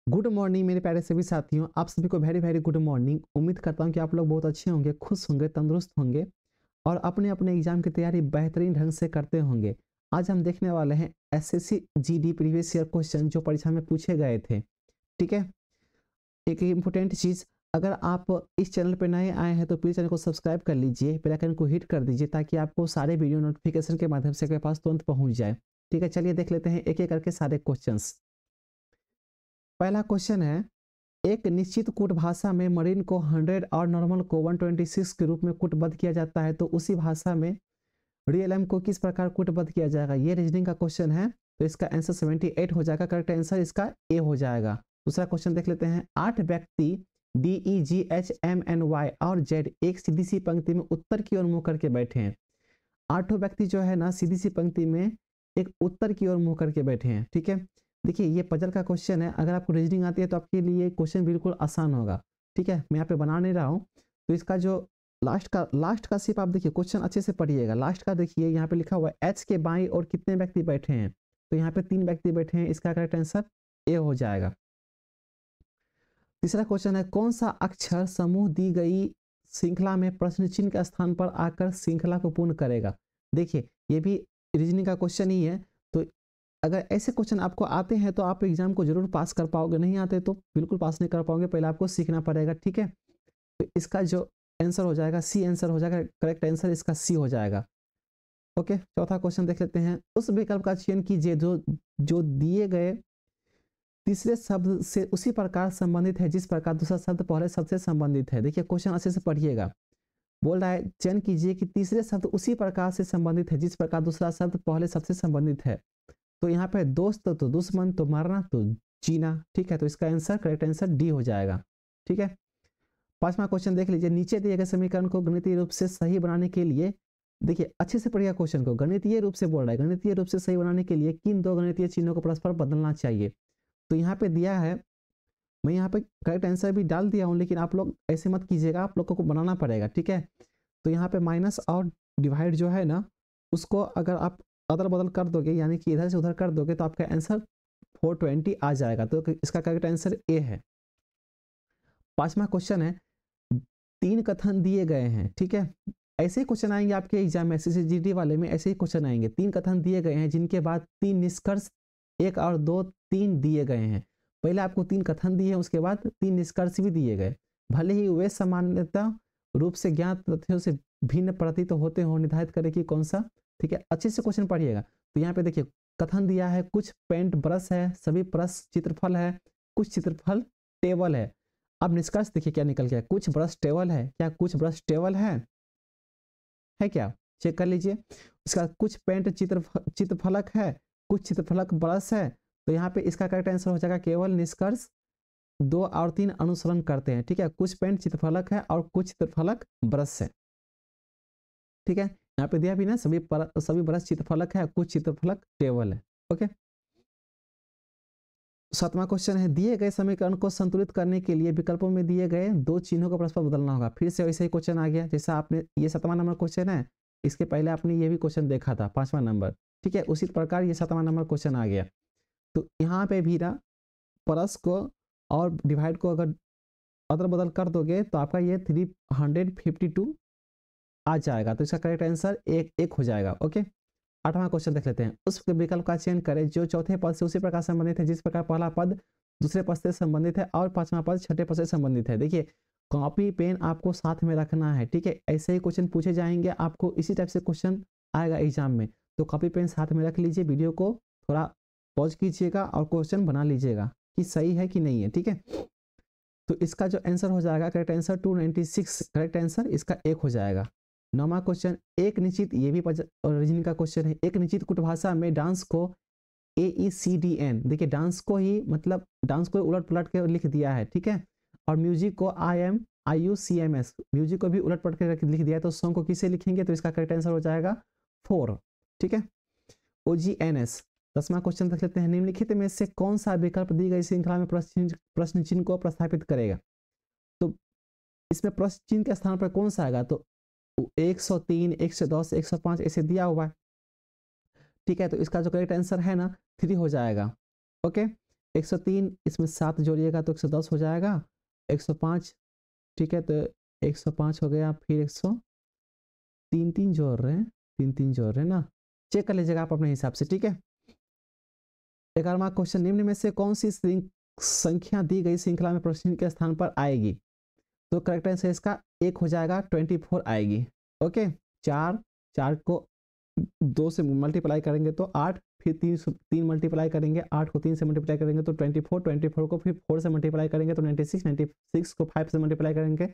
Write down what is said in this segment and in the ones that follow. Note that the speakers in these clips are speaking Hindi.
गुड मॉर्निंग मेरे प्यारे सभी साथियों, आप सभी को वेरी वेरी गुड मॉर्निंग। उम्मीद करता हूं कि आप लोग बहुत अच्छे होंगे, खुश होंगे, तंदुरुस्त होंगे और अपने अपने एग्जाम की तैयारी बेहतरीन ढंग से करते होंगे। आज हम देखने वाले हैं SSC GD previous year question जो परीक्षा में पूछे गए थे। ठीक है, एक इम्पोर्टेंट चीज़, अगर आप इस चैनल पर नए आए हैं तो प्लीज़ चैनल को सब्सक्राइब कर लीजिए, बेल आइकन को हिट कर दीजिए ताकि आपको सारे वीडियो नोटिफिकेशन के माध्यम से आपके पास तुरंत पहुंच जाए। ठीक है, चलिए देख लेते हैं एक एक करके सारे क्वेश्चंस। पहला क्वेश्चन है, एक निश्चित कूट भाषा में मरीन को 100 और नॉर्मल को 126 के रूप में कूटबद्ध किया जाता है, तो उसी भाषा में रियल एम को किस प्रकार कूटबद्ध किया जाएगा। ये रीजनिंग का क्वेश्चन है, तो इसका आंसर 78 हो जाएगा। करेक्ट आंसर इसका ए हो जाएगा। दूसरा क्वेश्चन देख लेते हैं, 8 व्यक्ति DEGHMNY और Z एक सीधी सी पंक्ति में उत्तर की ओर मुंह करके बैठे हैं। 8 व्यक्ति जो है ना सीधी सी पंक्ति में एक उत्तर की ओर मुंह करके बैठे हैं। ठीक है, देखिए ये पजल का क्वेश्चन है, अगर आपको रीजनिंग आती है तो आपके लिए क्वेश्चन बिल्कुल आसान होगा। ठीक है, मैं यहाँ पे बना नहीं रहा हूँ, तो इसका जो लास्ट का सिर्फ आप देखिए, क्वेश्चन अच्छे से पढ़िएगा। लास्ट का देखिए, यहाँ पे लिखा हुआ है एच के बाईं और कितने व्यक्ति बैठे हैं, तो यहाँ पे 3 व्यक्ति बैठे हैं, इसका करेक्ट आंसर ए हो जाएगा। तीसरा क्वेश्चन है, कौन सा अक्षर समूह दी गई श्रृंखला में प्रश्न चिन्ह के स्थान पर आकर श्रृंखला को पूर्ण करेगा। देखिए ये भी रीजनिंग का क्वेश्चन ही है, तो अगर ऐसे क्वेश्चन आपको आते हैं तो आप एग्जाम को जरूर पास कर पाओगे, नहीं आते तो बिल्कुल पास नहीं कर पाओगे, पहले आपको सीखना पड़ेगा। ठीक है, तो इसका जो आंसर हो जाएगा सी आंसर हो जाएगा। करेक्ट आंसर इसका सी हो जाएगा। ओके, चौथा क्वेश्चन देख लेते हैं, उस विकल्प का चयन कीजिए जो जो दिए गए तीसरे शब्द से उसी प्रकार संबंधित है जिस प्रकार दूसरा शब्द पहले शब्द से संबंधित है। देखिए क्वेश्चन अच्छे से पढ़िएगा, बोल रहा है चयन कीजिए कि तीसरे शब्द उसी प्रकार से संबंधित है जिस प्रकार दूसरा शब्द पहले शब्द से संबंधित है। तो यहाँ पे दोस्त तो दुश्मन, तो मरना तो जीना। ठीक है, तो इसका आंसर करेक्ट आंसर डी हो जाएगा। ठीक है, पांचवा क्वेश्चन देख लीजिए, नीचे दिए गए समीकरण को गणितीय रूप से सही बनाने के लिए, देखिए अच्छे से पढ़िएगा क्वेश्चन को, गणितीय रूप से बोल रहा है, गणितीय रूप से सही बनाने के लिए किन दो गणितीय चिन्हों को परस्पर बदलना चाहिए। तो यहाँ पे दिया है, मैं यहाँ पे करेक्ट आंसर भी डाल दिया हूँ, लेकिन आप लोग ऐसे मत कीजिएगा, आप लोगों को बनाना पड़ेगा। ठीक है, तो यहाँ पे माइनस और डिवाइड जो है ना, उसको अगर आप अदल बदल कर दोगे, यानी कि इधर से उधर कर दोगे, तो आपका आंसर 420 आ जाएगा। तो इसका करेक्ट आंसर ए है। पांचवा क्वेश्चन है, 3 कथन दिए गए हैं। ठीक है, ऐसे ही क्वेश्चन आएंगे आपके एग्जाम में, एसएससी वाले में ऐसे ही क्वेश्चन आएंगे। 3 कथन दिए गए हैं जिनके बाद 3 निष्कर्ष 1 और 2 3 दिए गए हैं। पहले आपको 3 कथन दिए हैं, उसके बाद 3 निष्कर्ष भी दिए गए। भले ही वे सामान्यतः रूप से ज्ञात तथ्यों से भिन्न प्रतीत होते हो, निर्धारित करें कि कौन सा। ठीक है, अच्छे से क्वेश्चन पढ़िएगा। तो यहाँ पे देखिए कथन दिया है, कुछ पेंट ब्रश है, सभी ब्रश चित्रफल है, कुछ चित्रफल टेबल है। अब निष्कर्ष देखिए क्या निकल गया, कुछ ब्रश टेबल है, क्या कुछ ब्रश टेबल है क्या, चेक कर लीजिए। इसका कुछ पेंट चित्रफलक है, कुछ चित्रफलक ब्रश है, तो यहाँ पे इसका करेक्ट आंसर हो जाएगा केवल निष्कर्ष 2 और 3 अनुसरण करते हैं। ठीक है, कुछ पेंट चित्रफलक है और कुछ चित्रफलक ब्रश है। ठीक है, यहाँ पे दिया भी ना, सभी ब्रश चित्रफलक है, कुछ चित्रफलक टेबल है। ओके, सातवां क्वेश्चन है, दिए गए समीकरण को संतुलित करने के लिए विकल्पों में दिए गए 2 चिन्हों को परस्पर बदलना होगा। फिर से वैसे ही क्वेश्चन आ गया जैसा आपने, ये 7वां नंबर क्वेश्चन है, इसके पहले आपने ये भी क्वेश्चन देखा था 5वां नंबर। ठीक है, उसी प्रकार ये 7वां नंबर क्वेश्चन आ गया। तो यहाँ पे भी ना प्लस को और डिवाइड को अगर अदल बदल कर दोगे तो आपका ये 352 आ जाएगा। तो इसका करेक्ट आंसर एक हो जाएगा। ओके, 8वां क्वेश्चन देख लेते हैं, उस विकल्प का चयन करें जो चौथे पद से उसी प्रकार संबंधित है जिस प्रकार पहला पद दूसरे पद से संबंधित है और 5वां पद छठे पद से संबंधित है। देखिए कॉपी पेन आपको साथ में रखना है। ठीक है, ऐसे ही क्वेश्चन पूछे जाएंगे, आपको इसी टाइप से क्वेश्चन आएगा एग्जाम में, तो कॉपी पेन साथ में रख लीजिए, वीडियो को थोड़ा पॉज कीजिएगा और क्वेश्चन बना लीजिएगा कि सही है कि नहीं है। ठीक है, तो इसका जो आंसर हो जाएगा करेक्ट आंसर 296, करेक्ट आंसर इसका एक हो जाएगा। 9वां क्वेश्चन, एक निश्चित, ये भी रीजनिंग का क्वेश्चन है, एक निश्चित कुट भाषा में डांस को AECDN, देखिए डांस को ही मतलब डांस को उलट पुलट के लिख दिया है। ठीक है, और म्यूजिक को IUCMS, म्यूजिक को भी उलट पुलट के लिख दिया है, तो सॉन्ग को किसे लिखेंगे, तो इसका करेक्ट आंसर हो जाएगा 4। ठीक है, OGNS। 10वां क्वेश्चन देख लेते हैं, निम्नलिखित में से कौन सा विकल्प दी गई श्रृंखला में प्रश्न चिन्ह को प्रस्थापित करेगा। तो इसमें प्रश्न चिन्ह के स्थान पर कौन सा आएगा, तो 103, 110, 105 ऐसे दिया हुआ है। ठीक है, तो इसका जो करेक्ट आंसर है ना 3 हो जाएगा। ओके, 103 इसमें 7 जोड़िएगा तो 110 हो जाएगा, 105 ठीक है, तो 105 हो गया, फिर 103 3 जोड़ रहे हैं, 3 3 जोड़ रहे हैं ना, चेक कर लीजिएगा आप अपने हिसाब से, ठीक है। 11वां क्वेश्चन, निम्न में से कौन सी संख्या दी गई श्रृंखला में प्रश्न के स्थान पर आएगी? तो करेक्ट आंसर इसका 1 हो जाएगा, 24 आएगी। ओके, 4 को 2 से मल्टीप्लाई करेंगे तो 8, फिर 3 मल्टीप्लाई करेंगे, 8 को 3 से मल्टीप्लाई करेंगे तो 24 को फिर 4 से मल्टीप्लाई करेंगे तो 96 को 5 से मल्टीप्लाई करेंगे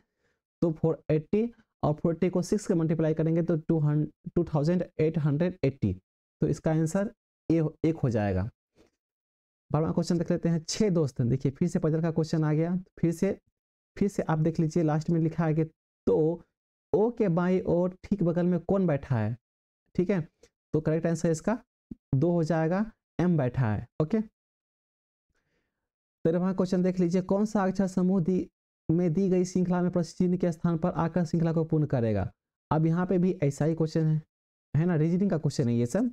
तो 480, और 40 को 6 से मल्टीप्लाई करेंगे तो 2880। तो इसका आंसर एक हो जाएगा। 12वां क्वेश्चन देख लेते हैं। 6 दोस्त हैं, देखिए फिर से पजल का क्वेश्चन आ गया, फिर से आप देख लीजिए, लास्ट में लिखा है कि तो ओ के बाईं ओर ठीक बगल में कौन बैठा है, ठीक है, तो करेक्ट आंसर इसका 2 हो जाएगा, एम बैठा है। ओके, 13वां क्वेश्चन देख लीजिए, कौन सा अक्षर समूह में दी गई श्रृंखला में प्रश्न चिन्ह के स्थान पर आकर श्रृंखला को पूर्ण करेगा? अब यहाँ पे भी ऐसा ही क्वेश्चन है ना, रीजनिंग का क्वेश्चन है ये सब।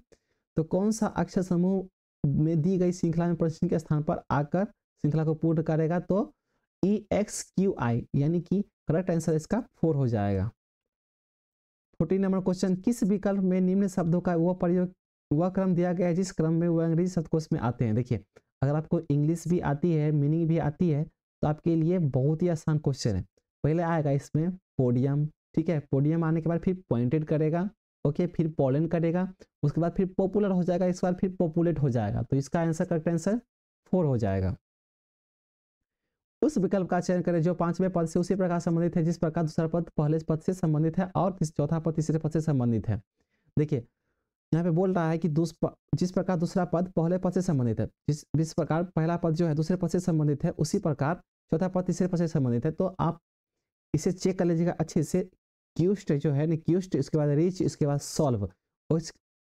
तो कौन सा अक्षर समूह में दी गई श्रृंखला में प्रश्न के स्थान पर आकर श्रृंखला को पूर्ण करेगा? तो EXQI, यानी कि करेक्ट आंसर इसका 4 हो जाएगा। 14 नंबर क्वेश्चन, किस विकल्प में निम्न शब्दों का वह क्रम दिया गया है जिस क्रम में वह अंग्रेजी शब्दकोश में आते हैं? देखिए, अगर आपको इंग्लिश भी आती है, मीनिंग भी आती है, तो आपके लिए बहुत ही आसान क्वेश्चन है। पहले आएगा इसमें पोडियम, ठीक है, पोडियम आने के बाद फिर पॉइंटेड करेगा, ओके, फिर पोलन करेगा, उसके बाद फिर पॉपुलर हो जाएगा, इस बार फिर पॉपुलेट हो जाएगा, तो इसका आंसर करेक्ट आंसर 4 हो जाएगा। उस विकल्प का चयन करें जो 5वें पद से उसी प्रकार संबंधित है जिस प्रकार दूसरा पद पहले पद से संबंधित है और चौथा पद तीसरे पद से संबंधित है। देखिए, यहाँ पे बोल रहा है कि जिस प्रकार दूसरा पद पहले पद से संबंधित है, जिस प्रकार पहला पद जो है दूसरे पद से संबंधित है, उसी प्रकार चौथा पद तीसरे पद से संबंधित है। तो आप इसे चेक कर लीजिएगा अच्छे से, क्यूस्ट जो है, क्यूस्ट, इसके बाद रिच, इसके बाद सॉल्व,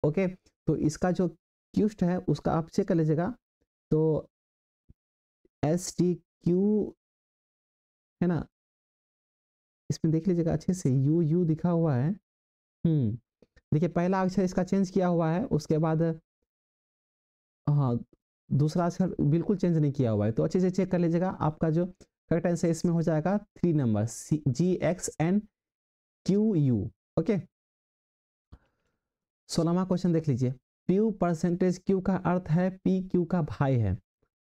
ओके, तो इसका जो क्यूस्ट है उसका आप चेक कर लीजिएगा, तो STQ है ना, इसमें देख लीजिएगा अच्छे से, यू दिखा हुआ है। देखिए, पहला अक्षर इसका चेंज किया हुआ है, उसके बाद हाँ, दूसरा अक्षर बिल्कुल चेंज नहीं किया हुआ है, तो अच्छे से चेक कर लीजिएगा। आपका जो करेक्ट आंसर इसमें हो जाएगा 3 नंबर, GXNQU। ओके, 16वां क्वेश्चन देख लीजिए, PU परसेंटेज Q का अर्थ है PQ का भाई है,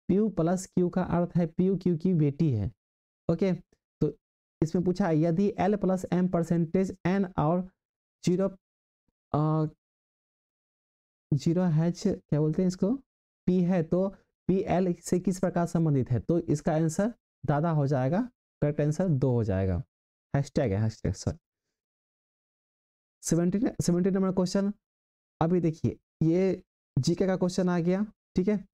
PU प्लस Q का अर्थ है PU Q की बेटी है। ओके, तो इसमें पूछा है यदि L plus M percentage N और 0 H क्या बोलते हैं इसको, P है, तो PL से किस प्रकार संबंधित है? तो इसका आंसर दादा हो जाएगा, करेक्ट आंसर 2 हो जाएगा। हैशटैग है, हैशटैग सर। 17 नंबर क्वेश्चन, अभी देखिए ये जीके का क्वेश्चन आ गया, ठीक है,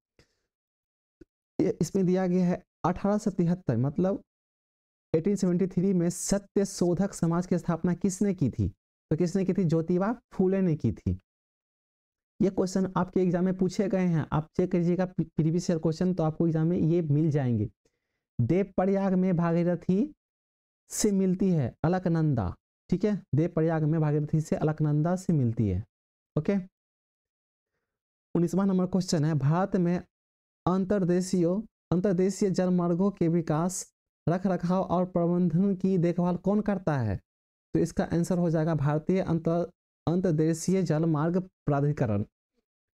इसमें दिया गया है 1873 मतलब 1873 में सत्य शोधक समाज की स्थापना किसने की थी? तो किसने की थी? ज्योतिबा फूले ने की थी। ये क्वेश्चन आपके एग्जाम में पूछे गए हैं, आप चेक कीजिएगा प्रीवियस ईयर क्वेश्चन, तो आपको एग्जाम में ये मिल जाएंगे। देव प्रयाग में भागीरथी से मिलती है अलकनंदा, ठीक है, देव प्रयाग में भागीरथी से अलकनंदा से मिलती है। ओके, 19वां नंबर क्वेश्चन है, भारत में अंतर्देशीय जलमार्गों के विकास, रख रखाव और प्रबंधन की देखभाल कौन करता है? तो इसका आंसर हो जाएगा भारतीय अंतर्देशीय जलमार्ग प्राधिकरण,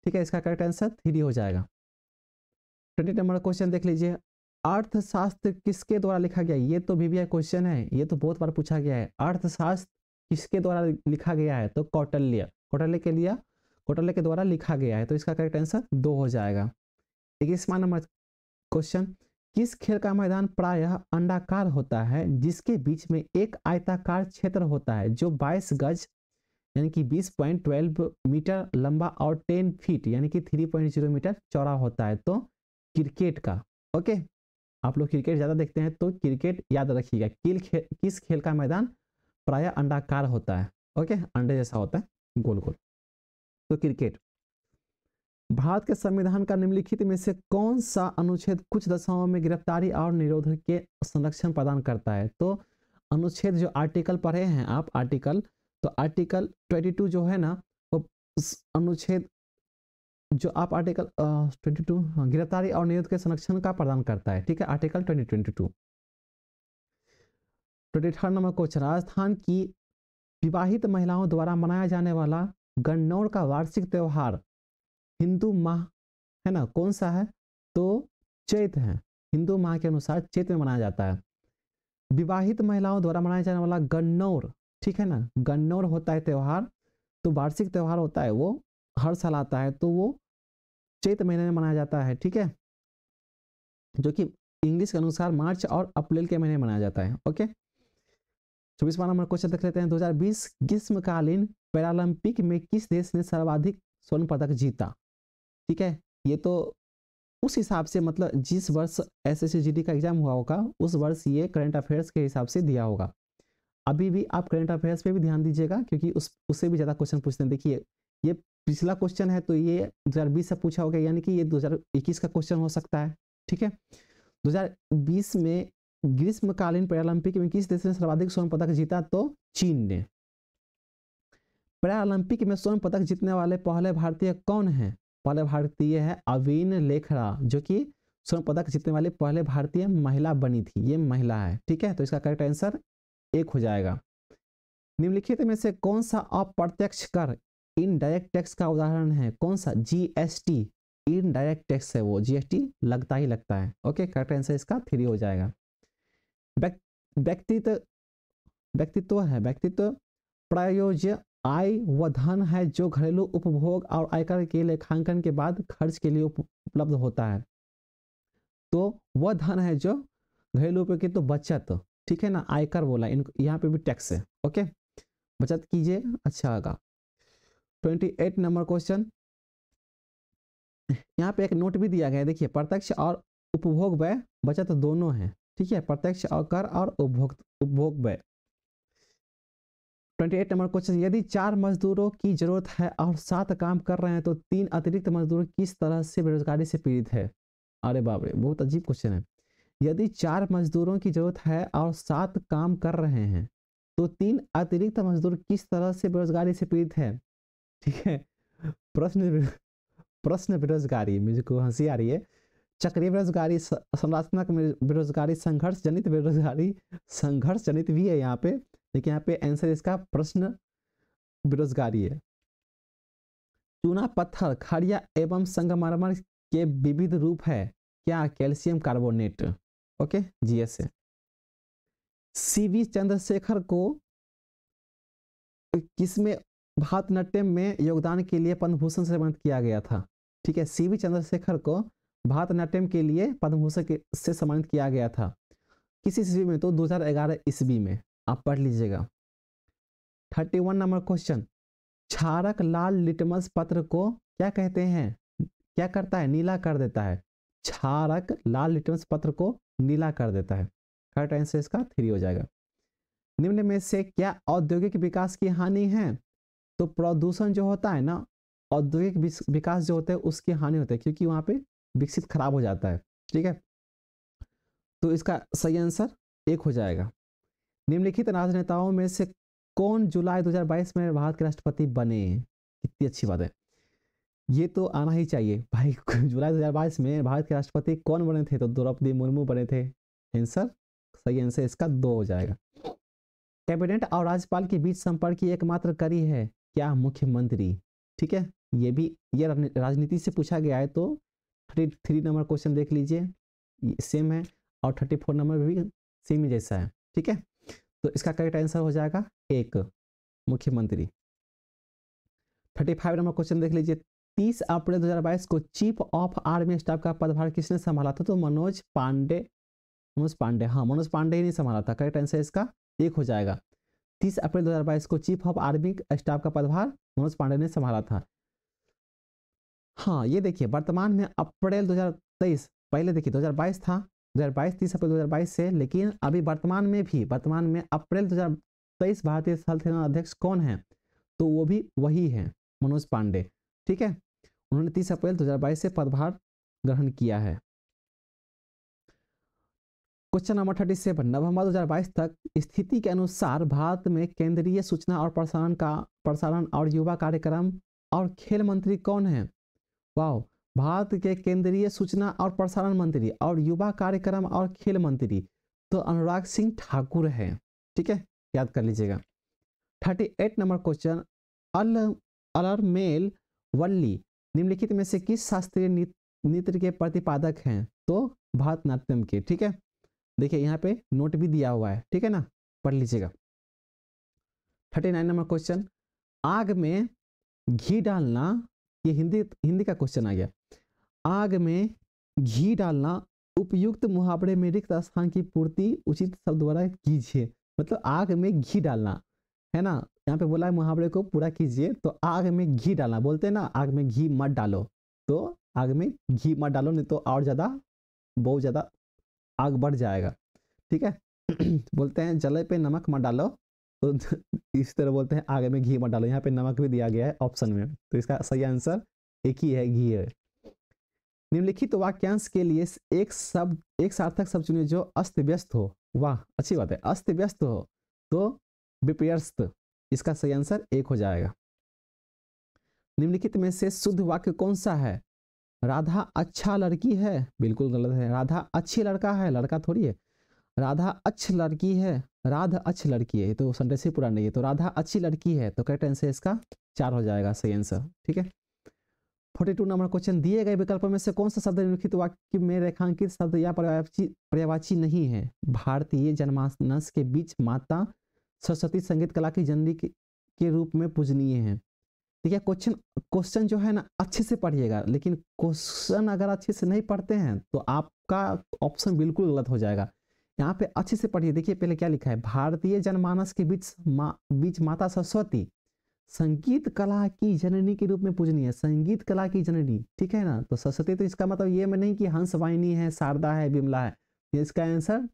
ठीक है, इसका करेक्ट आंसर 3 हो जाएगा। 20 नंबर क्वेश्चन देख लीजिए, अर्थशास्त्र किसके द्वारा लिखा गया? ये तो VVI क्वेश्चन है, ये तो बहुत बार पूछा गया है। अर्थशास्त्र किसके द्वारा लिखा गया है? तो कौटिल्य के द्वारा लिखा गया है, तो इसका करेक्ट आंसर 2 हो जाएगा। 21वां नंबर क्वेश्चन, किस खेल का मैदान प्रायः अंडाकार होता है जिसके बीच में एक आयताकार क्षेत्र होता है जो 22 गज यानी कि 20.12 मीटर लंबा और 10 फीट यानी कि 3.0 मीटर चौड़ा होता है? तो क्रिकेट का। ओके, आप लोग क्रिकेट ज़्यादा देखते हैं तो क्रिकेट याद रखिएगा, किस खेल का मैदान प्रायः अंडाकार होता है? ओके, अंडे जैसा होता है, गोल गोल, तो क्रिकेट। भारत के संविधान का निम्नलिखित में से कौन सा अनुच्छेद कुछ दशाओं में गिरफ्तारी और निरोध के संरक्षण प्रदान करता है? तो अनुच्छेद जो आर्टिकल पढ़े हैं आप, आर्टिकल 22 जो है ना, वो अनुच्छेद जो आप आर्टिकल 22 गिरफ्तारी और नियुक्ति के संरक्षण का प्रदान करता है, ठीक है, आर्टिकल 2022। 23 नंबर क्वेश्चन, राजस्थान की विवाहित महिलाओं द्वारा मनाया जाने वाला गन्नौर का वार्षिक त्योहार हिंदू माह है ना, कौन सा है? तो चैत है, हिंदू माह के अनुसार चैत में मनाया जाता है। विवाहित महिलाओं द्वारा मनाया जाने वाला गन्नौर, ठीक है ना, गन्नौर होता है त्योहार, तो वार्षिक त्योहार होता है, वो हर साल आता है, तो वो चैत महीने में मनाया जाता है, ठीक है, जो कि इंग्लिश के अनुसार मार्च और अप्रैल के महीने में मनाया जाता है। ओके, 24वां नंबर क्वेश्चन देख लेते हैं। 2020 ग्रीष्मकालीन पैरालंपिक में किस देश ने सर्वाधिक स्वर्ण पदक जीता? ठीक है, ये तो उस हिसाब से, मतलब जिस वर्ष SSCGD का एग्जाम हुआ होगा उस वर्ष ये करंट अफेयर्स के हिसाब से दिया होगा। अभी भी आप करंट अफेयर्स पे भी ध्यान दीजिएगा, क्योंकि उससे भी ज़्यादा क्वेश्चन पूछते हैं। देखिए, ये पिछला क्वेश्चन है, तो ये 2020 से पूछा होगा, यानी कि ये 2021 का क्वेश्चन हो सकता है, ठीक है। 2020 में ग्रीष्मकालीन पैरालंपिक में किस देश ने सर्वाधिक स्वर्ण पदक जीता? तो चीन ने। पैरालंपिक में स्वर्ण पदक जीतने वाले पहले भारतीय कौन है? पहले भारतीय है अवीन लेखरा, जो कि स्वर्ण पदक जीतने वाली पहले भारतीय महिला बनी थी, ये महिला है, ठीक है। तो इसका करेक्ट आंसर 1 हो जाएगा। निम्नलिखित में से कौन सा अप्रत्यक्ष कर इनडायरेक्ट टैक्स का उदाहरण है? कौन सा? GST इनडायरेक्ट टैक्स है, वो GST लगता ही लगता है। ओके, करेक्ट आंसर इसका 3 हो जाएगा। व्यक्तित्व व्यक्तित्व प्रायोज्य आय वह धन है जो घरेलू उपभोग और आयकर के लेखांकन के बाद खर्च के लिए उपलब्ध होता है। तो वह धन है जो घरेलू उपयोग की, तो बचत, ठीक है ना, आयकर बोला, यहाँ पे भी टैक्स है। ओके, बचत कीजिए, अच्छा होगा। 28 नंबर क्वेश्चन, यहाँ पे एक नोट भी दिया गया है, देखिए, प्रत्यक्ष और उपभोग व्यय बचत दोनों है, ठीक है, प्रत्यक्ष और कर और उपभोग व्यय। 28 नंबर क्वेश्चन, यदि 4 मजदूरों की जरूरत है और 7 काम कर रहे हैं तो 3 अतिरिक्त मजदूर किस तरह से बेरोजगारी से पीड़ित है? अरे बाप रे, बहुत अजीब क्वेश्चन है। यदि 4 मजदूरों की जरूरत है और 7 काम कर रहे हैं तो 3 अतिरिक्त मजदूर किस तरह से बेरोजगारी से पीड़ित है? ठीक है, प्रश्न बेरोजगारी, मुझको हंसी आ रही है। चक्रीय बेरोजगारी, संरचनात्मक बेरोजगारी, संघर्ष जनित बेरोजगारी, संघर्ष जनित भी है यहाँ पे, लेकिन यहाँ पे आंसर इसका प्रश्न बेरोजगारी है। चूना पत्थर, खड़िया एवं संगमरमर के विविध रूप है क्या? Calcium carbonate. ओके, GS है। CV चंद्रशेखर को किसमें भारतनाट्यम में योगदान के लिए पद्म भूषण से सम्मानित किया गया था? ठीक है, CV चंद्रशेखर को भारतनाट्यम के लिए पद्म भूषण से सम्मानित किया गया था। किस ईस्वी में? तो 2011 ईस्वी में, आप पढ़ लीजिएगा। 31 नंबर क्वेश्चन, क्षारक लाल लिटमस पत्र को क्या कहते हैं? क्या करता है? नीला कर देता है। क्षारक लाल लिटमस पत्र को नीला कर देता है। करेक्ट आंसर इसका 3 हो जाएगा। निम्न में से क्या औद्योगिक विकास की हानि है? तो प्रदूषण जो होता है ना, औद्योगिक विकास जो होता है उसकी हानि होती है, क्योंकि वहां पे विकसित खराब हो जाता है, ठीक है। तो इसका सही आंसर 1 हो जाएगा। निम्नलिखित राजनेताओं में से कौन जुलाई 2022 में भारत के राष्ट्रपति बने? कितनी अच्छी बात है, ये तो आना ही चाहिए भाई। जुलाई 2022 में भारत के राष्ट्रपति कौन बने थे? तो द्रौपदी मुर्मू बने थे। आंसर, सही आंसर इसका 2 हो जाएगा। कैबिनेट और राज्यपाल के बीच संपर्क की एकमात्र कड़ी है क्या? मुख्यमंत्री। ठीक है, ये भी ये राजनीति से पूछा गया है, तो 33 नंबर क्वेश्चन देख लीजिए, सेम है, और 34 नंबर भी सेम ही जैसा है, ठीक है। तो इसका करेक्ट आंसर हो जाएगा 1, मुख्यमंत्री। 35 नंबर क्वेश्चन देख लीजिए, 30 अप्रैल 2022 को चीफ ऑफ आर्मी स्टाफ का पदभार किसने संभाला था? तो मनोज पांडे, हाँ, मनोज पांडे ही नहीं संभाला था। करेक्ट आंसर इसका 1 हो जाएगा। 30 अप्रैल 2022 को चीफ ऑफ आर्मी स्टाफ का पदभार मनोज पांडे ने संभाला था। हाँ, ये देखिए, वर्तमान में अप्रैल 2023, पहले देखिए 2022 था, 2022 30 अप्रैल 2022 से, लेकिन अभी वर्तमान में अप्रैल 2023 भारतीय थल सेना अध्यक्ष कौन है? तो वो भी वही है, मनोज पांडे, ठीक है। उन्होंने 30 अप्रैल 2022 से पदभार ग्रहण किया है। क्वेश्चन नंबर 37, नवंबर 2022 तक स्थिति के अनुसार भारत में केंद्रीय सूचना और प्रसारण और युवा कार्यक्रम और खेल मंत्री कौन है? वाह, भारत के केंद्रीय सूचना और प्रसारण मंत्री और युवा कार्यक्रम और खेल मंत्री तो अनुराग सिंह ठाकुर है। ठीक है, याद कर लीजिएगा। 38 नंबर क्वेश्चन, अल अलरमेल वल्ली निम्नलिखित में से किस शास्त्रीय नृत्य के प्रतिपादक हैं? तो भरतनाट्यम के। ठीक है, देखिए यहाँ पे नोट भी दिया हुआ है, ठीक है ना, पढ़ लीजिएगा। 39 नंबर क्वेश्चन, आग में घी डालना, ये हिंदी का क्वेश्चन आ गया। आग में घी डालना उपयुक्त मुहावरे में रिक्त स्थान की पूर्ति उचित शब्द द्वारा कीजिए। मतलब आग में घी डालना है ना, यहाँ पे बोला है मुहावरे को पूरा कीजिए। तो आग में घी डालना, बोलते हैं ना आग में घी मत डालो, तो आग में घी मत डालो, नहीं तो और ज़्यादा बहुत ज़्यादा आग बढ़ जाएगा। ठीक है बोलते हैं जले पे नमक मत डालो, तो इस तरह बोलते हैं आग में घी मत डालो। यहाँ पे नमक भी दिया गया है ऑप्शन में, तो इसका सही आंसर एक ही है, घी है। निम्नलिखित वाक्यांश के लिए एक सार्थक शब्द चुनिए जो अस्त व्यस्त हो। वाह, अच्छी बात है, अस्त व्यस्त हो तो विपर्यस्त, इसका सही आंसर एक हो जाएगा। निम्नलिखित में से शुद्ध वाक्य कौन सा है? राधा अच्छा लड़की है, बिल्कुल गलत है। राधा अच्छी लड़का है, लड़का थोड़ी है। राधा अच्छी लड़की है, राधा अच्छी लड़की है, ये तो सेंटेंस ही पूरा नहीं है। तो राधा अच्छी लड़की है, तो करेक्ट आंसर इसका 4 हो जाएगा, सही आंसर। ठीक है, 42 नंबर क्वेश्चन, दिए गए विकल्पों में से कौन सा शब्द निम्नलिखित वाक्य में रेखांकित शब्द या पर्यायवाची नहीं है? भारतीय जनमानस के बीच माता सरस्वती संगीत कला की जननी के रूप में पूजनीय है। ठीक है, क्वेश्चन जो है ना अच्छे से पढ़िएगा, लेकिन क्वेश्चन अगर अच्छे से नहीं पढ़ते हैं तो आपका ऑप्शन बिल्कुल गलत हो जाएगा। यहाँ पे अच्छे से पढ़िए, देखिए पहले क्या लिखा है, भारतीय जनमानस के बीच माता सरस्वती संगीत कला की जननी के रूप में पूजनीय है। संगीत कला की जननी, ठीक है ना, तो सरस्वती तो इसका मतलब ये में नहीं कि हंसवाहिनी है, शारदा है, विमला है। इसका आंसर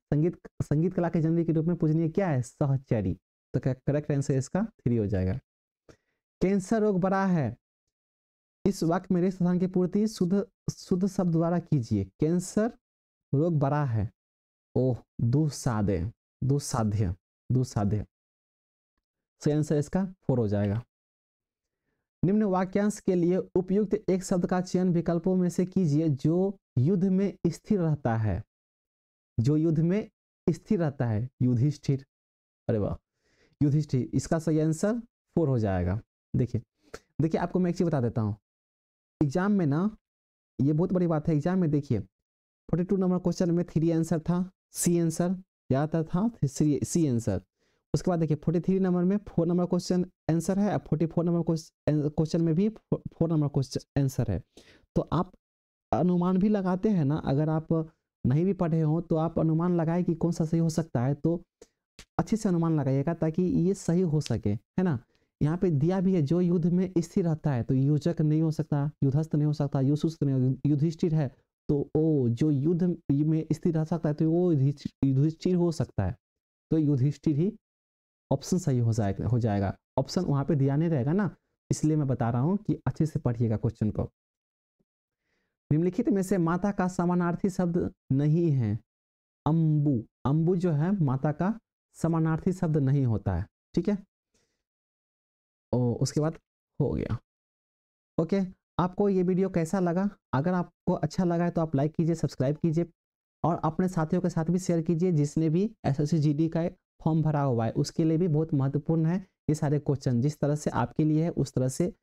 संगीत कला की जननी के रूप में पूजनीय क्या है? सहचरी। तो करेक्ट आंसर इसका 3 हो जाएगा। कैंसर रोग बड़ा है, इस वाक्य में रिक्त स्थान की पूर्ति शुद्ध शब्द द्वारा कीजिए। कैंसर रोग बड़ा है, ओह दुस्साध्य, सही आंसर इसका 4 हो जाएगा। निम्न वाक्यांश के लिए उपयुक्त एक शब्द का चयन विकल्पों में से कीजिए जो युद्ध में स्थिर रहता है। जो युद्ध में स्थिर रहता है, युधिष्ठिर। अरे वाह, युधिष्ठिर, इसका सही आंसर 4 हो जाएगा। देखिए आपको मैं एक चीज बता देता हूँ, एग्जाम में ना ये बहुत बड़ी बात है। एग्जाम में देखिए 42 नंबर क्वेश्चन में 3 आंसर था, सी आंसर ज़्यादातर था, सी आंसर। उसके बाद देखिए 43 नंबर में 4 नंबर क्वेश्चन आंसर है, 44 नंबर क्वेश्चन में भी 4 नंबर क्वेश्चन आंसर है। तो आप अनुमान भी लगाते हैं ना, अगर आप नहीं भी पढ़े हो तो आप अनुमान लगाए कि कौन सा सही हो सकता है, तो अच्छे से अनुमान लगाइएगा ताकि ये सही हो सके, है ना। यहाँ पे दिया भी है जो युद्ध में स्थिर रहता है, तो युजक नहीं हो सकता, युद्धस्थ नहीं हो सकता, युसुस्त नहीं, युधिष्ठिर है तो ओ जो युद्ध में स्थिर रह सकता है तो वो युधिष्ठिर हो सकता है, तो युधिष्ठिर ही ऑप्शन सही हो जाएगा। ऑप्शन वहां पे दिया नहीं रहेगा ना, इसलिए मैं बता रहा हूं कि अच्छे से पढ़िएगा क्वेश्चन को। निम्नलिखित में से माता का समानार्थी शब्द नहीं है। अंबु, अंबु जो है माता का समानार्थी शब्द नहीं होता है। ठीक है, और उसके बाद हो गया। ओके, आपको ये वीडियो कैसा लगा? अगर आपको अच्छा लगा है तो आप लाइक कीजिए, सब्सक्राइब कीजिए और अपने साथियों के साथ भी शेयर कीजिए जिसने भी एसएससी जीडी का फॉर्म भरा हुआ है, उसके लिए भी बहुत महत्वपूर्ण है ये सारे क्वेश्चन। जिस तरह से आपके लिए है उस तरह से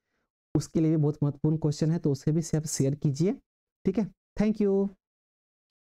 उसके लिए भी बहुत महत्वपूर्ण क्वेश्चन है, तो उसे भी शेयर कीजिए। ठीक है, थैंक यू।